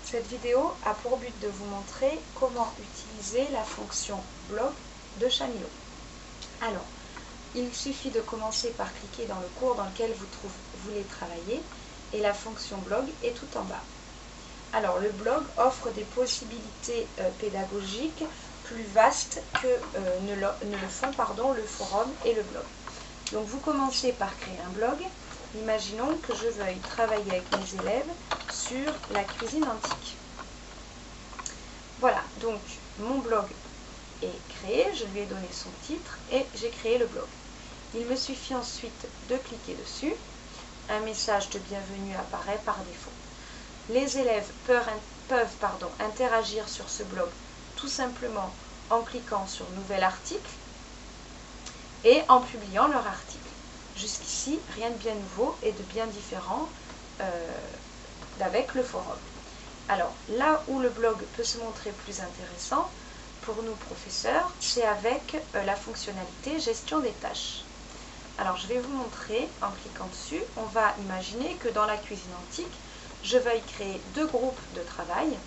Cette vidéo a pour but de vous montrer comment utiliser la fonction blog de Chamilo. Alors, il suffit de commencer par cliquer dans le cours dans lequel vous voulez travailler et la fonction blog est tout en bas. Alors, le blog offre des possibilités pédagogiques plus vastes que ne le font le forum et le blog. Donc, vous commencez par créer un blog. Imaginons que je veuille travailler avec mes élèves sur la cuisine antique. Voilà, donc mon blog est créé, je lui ai donné son titre et j'ai créé le blog. Il me suffit ensuite de cliquer dessus. Un message de bienvenue apparaît par défaut. Les élèves peuvent interagir sur ce blog tout simplement en cliquant sur Nouvel article et en publiant leur article. Jusqu'ici, rien de bien nouveau et de bien différent d'avec le forum. Alors, là où le blog peut se montrer plus intéressant pour nous professeurs, c'est avec la fonctionnalité gestion des tâches. Alors, je vais vous montrer en cliquant dessus. On va imaginer que dans la cuisine antique, je veuille créer deux groupes de travail,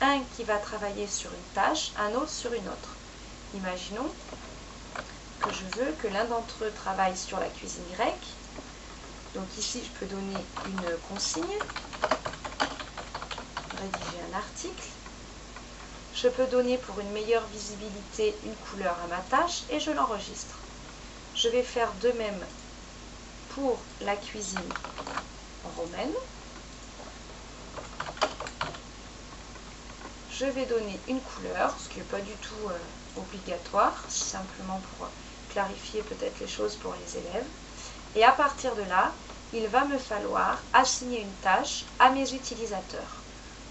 un qui va travailler sur une tâche, un autre sur une autre. Imaginons que je veux que l'un d'entre eux travaille sur la cuisine grecque. Donc ici, je peux donner une consigne, rédiger un article. Je peux donner pour une meilleure visibilité une couleur à ma tâche et je l'enregistre. Je vais faire de même pour la cuisine romaine. Je vais donner une couleur, ce qui n'est pas du tout obligatoire, simplement pour clarifier peut-être les choses pour les élèves. Et à partir de là, il va me falloir assigner une tâche à mes utilisateurs.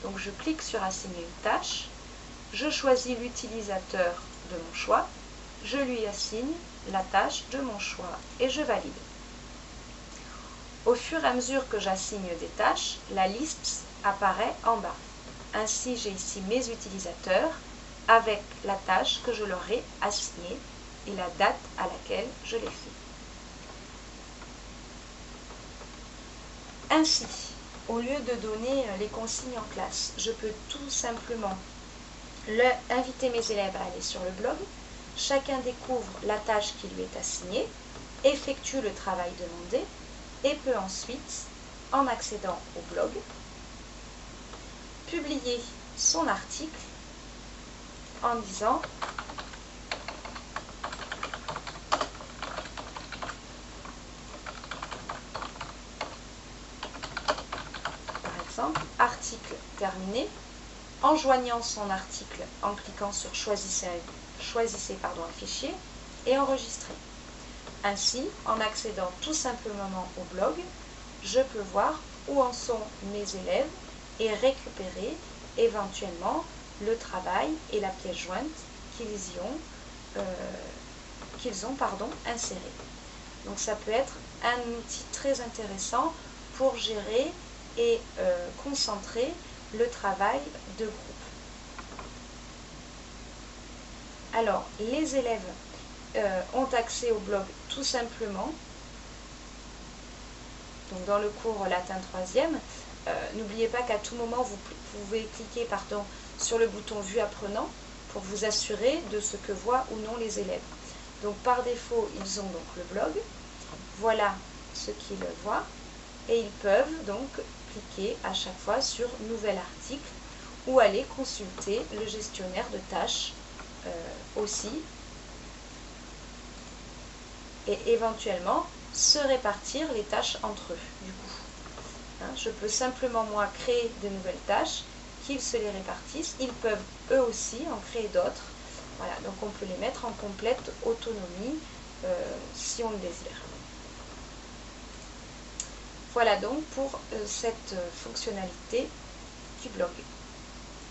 Donc je clique sur assigner une tâche, je choisis l'utilisateur de mon choix, je lui assigne la tâche de mon choix et je valide. Au fur et à mesure que j'assigne des tâches, la liste apparaît en bas. Ainsi, j'ai ici mes utilisateurs avec la tâche que je leur ai assignée et la date à laquelle je l'ai fait. Ainsi, au lieu de donner les consignes en classe, je peux tout simplement inviter mes élèves à aller sur le blog. Chacun découvre la tâche qui lui est assignée, effectue le travail demandé et peut ensuite, en accédant au blog, publier son article en disant par exemple article terminé, en joignant son article en cliquant sur choisissez un fichier et enregistrer. Ainsi, en accédant tout simplement au blog, je peux voir où en sont mes élèves et récupérer éventuellement le travail et la pièce jointe qu'ils ont inséré. Donc ça peut être un outil très intéressant pour gérer et concentrer le travail de groupe. Alors, les élèves ont accès au blog tout simplement. Donc dans le cours latin 3e, n'oubliez pas qu'à tout moment, vous pouvez cliquer sur le bouton Vue apprenant pour vous assurer de ce que voient ou non les élèves. Donc par défaut, ils ont donc le blog. Voilà ce qu'ils voient. Et ils peuvent donc cliquer à chaque fois sur Nouvel article ou aller consulter le gestionnaire de tâches aussi. Et éventuellement se répartir les tâches entre eux du coup. Je peux simplement moi créer de nouvelles tâches, qu'ils se les répartissent, ils peuvent eux aussi en créer d'autres. Voilà, donc on peut les mettre en complète autonomie si on le désire. Voilà donc pour cette fonctionnalité du blog.